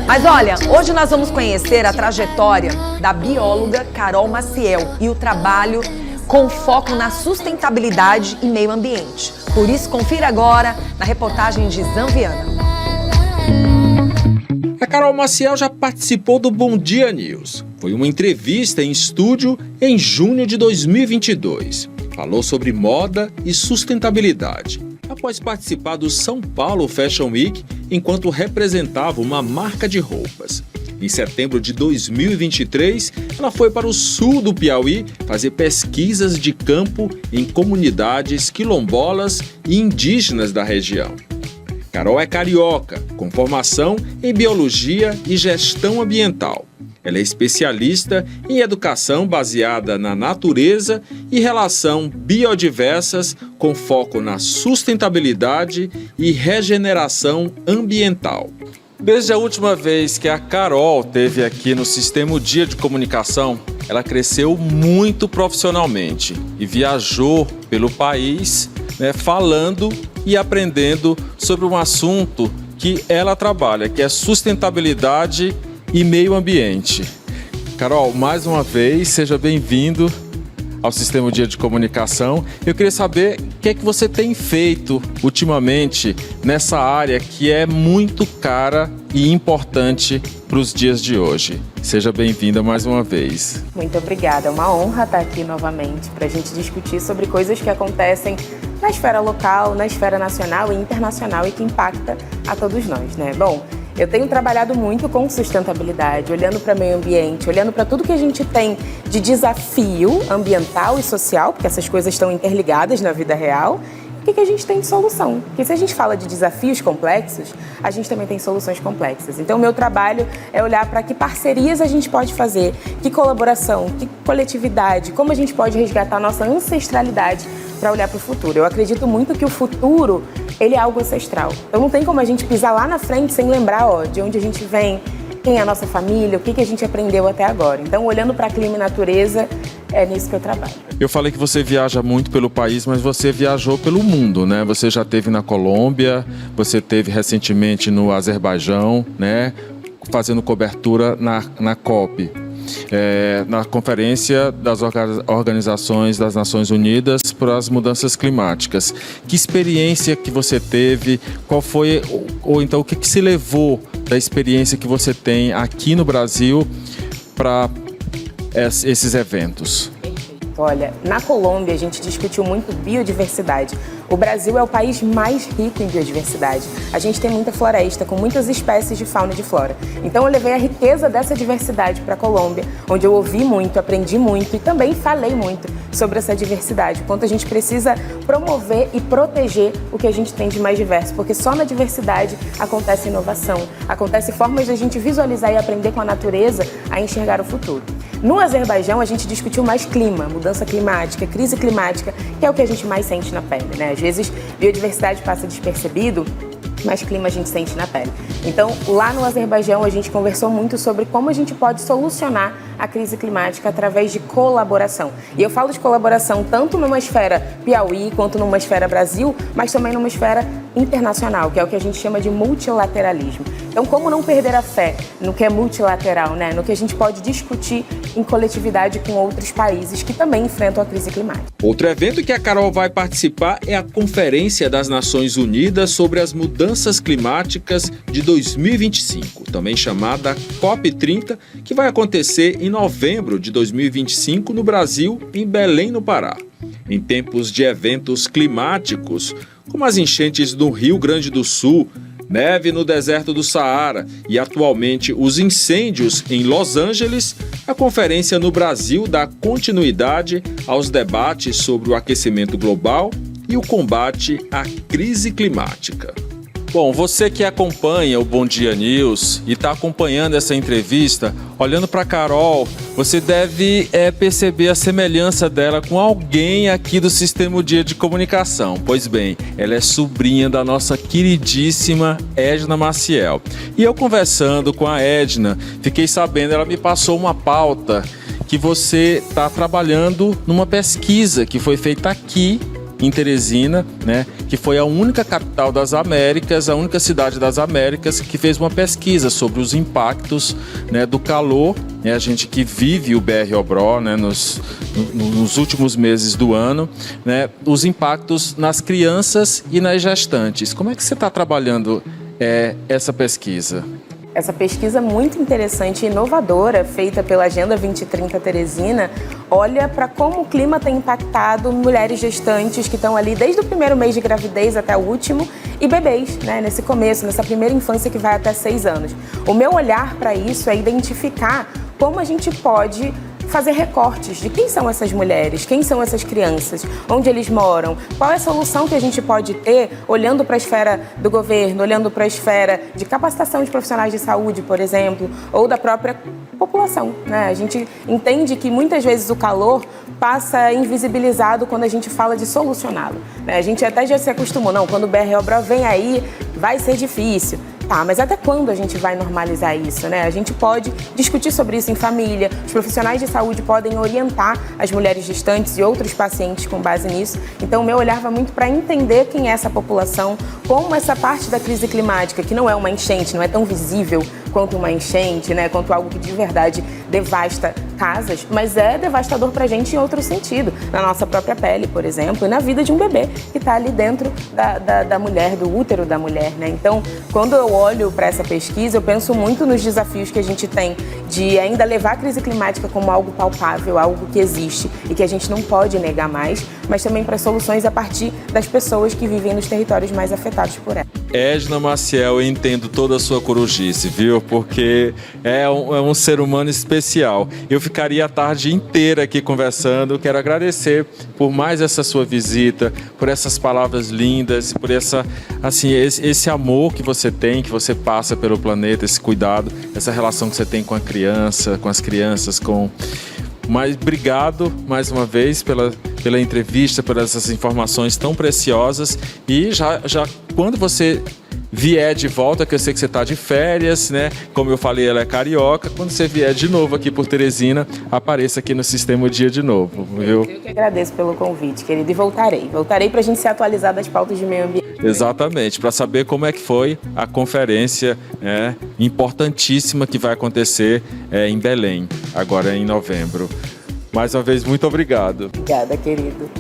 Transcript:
Mas olha, hoje nós vamos conhecer a trajetória da bióloga Carol Maciel e o trabalho com foco na sustentabilidade e meio ambiente. Por isso, confira agora na reportagem de Zamviana. A Carol Maciel já participou do Bom Dia News. Foi uma entrevista em estúdio em junho de 2022. Falou sobre moda e sustentabilidade. Após participar do São Paulo Fashion Week, enquanto representava uma marca de roupas. Em setembro de 2023, ela foi para o sul do Piauí fazer pesquisas de campo em comunidades quilombolas e indígenas da região. Carol é carioca, com formação em biologia e gestão ambiental. Ela é especialista em educação baseada na natureza e relação biodiversas, com foco na sustentabilidade e regeneração ambiental. Desde a última vez que a Carol esteve aqui no Sistema Dia de Comunicação, ela cresceu muito profissionalmente e viajou pelo país, falando e aprendendo sobre um assunto que ela trabalha, que é sustentabilidade e meio ambiente. Carol, mais uma vez, seja bem-vindo ao Sistema Dia de Comunicação. Eu queria saber o que é que você tem feito ultimamente nessa área que é muito cara e importante para os dias de hoje. Seja bem-vinda mais uma vez. Muito obrigada, é uma honra estar aqui novamente para a gente discutir sobre coisas que acontecem na esfera local, na esfera nacional e internacional e que impacta a todos nós, né? Bom, eu tenho trabalhado muito com sustentabilidade, olhando para o meio ambiente, olhando para tudo que a gente tem de desafio ambiental e social, porque essas coisas estão interligadas na vida real, e o que a gente tem de solução. Porque se a gente fala de desafios complexos, a gente também tem soluções complexas. Então, o meu trabalho é olhar para que parcerias a gente pode fazer, que colaboração, que coletividade, como a gente pode resgatar a nossa ancestralidade para olhar para o futuro. Eu acredito muito que o futuro, ele é algo ancestral. Então não tem como a gente pisar lá na frente sem lembrar de onde a gente vem, quem é a nossa família, o que a gente aprendeu até agora. Então, olhando para clima e natureza, é nisso que eu trabalho. Eu falei que você viaja muito pelo país, mas você viajou pelo mundo, né? Você já esteve na Colômbia, você esteve recentemente no Azerbaijão, né? Fazendo cobertura na COP. Na Conferência das Organizações das Nações Unidas para as Mudanças Climáticas. Que experiência que você teve? Qual foi, ou então o que se levou da experiência que você tem aqui no Brasil para esses eventos? Olha, na Colômbia a gente discutiu muito biodiversidade. O Brasil é o país mais rico em biodiversidade. A gente tem muita floresta, com muitas espécies de fauna e de flora. Então eu levei a riqueza dessa diversidade para a Colômbia, onde eu ouvi muito, aprendi muito e também falei muito sobre essa diversidade. Quanto a gente precisa promover e proteger o que a gente tem de mais diverso, porque só na diversidade acontece inovação, acontece formas de a gente visualizar e aprender com a natureza a enxergar o futuro. No Azerbaijão, a gente discutiu mais clima, mudança climática, crise climática, que é o que a gente mais sente na pele, né? Às vezes, biodiversidade passa despercebido, mas clima a gente sente na pele. Então, lá no Azerbaijão, a gente conversou muito sobre como a gente pode solucionar a crise climática através de colaboração. E eu falo de colaboração tanto numa esfera Piauí, quanto numa esfera Brasil, mas também numa esfera internacional, que é o que a gente chama de multilateralismo. Então, como não perder a fé no que é multilateral, né? No que a gente pode discutir em coletividade com outros países que também enfrentam a crise climática. Outro evento que a Carol vai participar é a Conferência das Nações Unidas sobre as Mudanças Climáticas de 2025, também chamada COP30, que vai acontecer em novembro de 2025 no Brasil, em Belém, no Pará. Em tempos de eventos climáticos, como as enchentes do Rio Grande do Sul, neve no deserto do Saara e atualmente os incêndios em Los Angeles, a conferência no Brasil dá continuidade aos debates sobre o aquecimento global e o combate à crise climática. Bom, você que acompanha o Bom Dia News e está acompanhando essa entrevista, olhando para a Carol, você deve perceber a semelhança dela com alguém aqui do Sistema Dia de Comunicação. Pois bem, ela é sobrinha da nossa queridíssima Edna Maciel. E eu conversando com a Edna, fiquei sabendo, ela me passou uma pauta que você está trabalhando numa pesquisa que foi feita aqui em Teresina, né, que foi a única capital das Américas, a única cidade das Américas que fez uma pesquisa sobre os impactos, né, do calor, né, a gente que vive o BR-Obró, né, nos últimos meses do ano, né, os impactos nas crianças e nas gestantes. Como é que você está trabalhando essa pesquisa? Essa pesquisa muito interessante e inovadora, feita pela Agenda 2030 Teresina, olha para como o clima tem impactado mulheres gestantes que estão ali desde o primeiro mês de gravidez até o último e bebês, né, nesse começo, nessa primeira infância que vai até 6 anos. O meu olhar para isso é identificar como a gente pode fazer recortes de quem são essas mulheres, quem são essas crianças, onde eles moram, qual é a solução que a gente pode ter olhando para a esfera do governo, olhando para a esfera de capacitação de profissionais de saúde, por exemplo, ou da própria população, né? A gente entende que muitas vezes o calor passa invisibilizado quando a gente fala de solucioná-lo, né? A gente até já se acostumou, não, quando o BR-Obró vem aí, vai ser difícil. Tá, mas até quando a gente vai normalizar isso, né? A gente pode discutir sobre isso em família, os profissionais de saúde podem orientar as mulheres gestantes e outros pacientes com base nisso. Então, o meu olhar vai muito para entender quem é essa população, como essa parte da crise climática, que não é uma enchente, não é tão visível quanto uma enchente, né? Quanto algo que de verdade devasta casas, mas é devastador para a gente em outro sentido, na nossa própria pele, por exemplo, e na vida de um bebê que está ali dentro da mulher, do útero da mulher, né? Então, quando eu olho para essa pesquisa, eu penso muito nos desafios que a gente tem de ainda levar a crise climática como algo palpável, algo que existe e que a gente não pode negar mais, mas também para soluções a partir das pessoas que vivem nos territórios mais afetados por ela. Edna Maciel, eu entendo toda a sua corujice, viu? Porque é um ser humano especial. Eu ficaria a tarde inteira aqui conversando. Quero agradecer por mais essa sua visita, por essas palavras lindas, por esse amor que você tem, que você passa pelo planeta, esse cuidado, essa relação que você tem com a criança, com as crianças, Mas obrigado mais uma vez pela entrevista, por essas informações tão preciosas. E já quando você vier de volta, que eu sei que você está de férias, né? Como eu falei, ela é carioca. Quando você vier de novo aqui por Teresina, apareça aqui no Sistema o Dia de novo, viu? Eu que agradeço pelo convite, querido, e voltarei. Voltarei para a gente se atualizar das pautas de meio ambiente. Exatamente, para saber como é que foi a conferência importantíssima que vai acontecer em Belém, agora em novembro. Mais uma vez, muito obrigado. Obrigada, querido.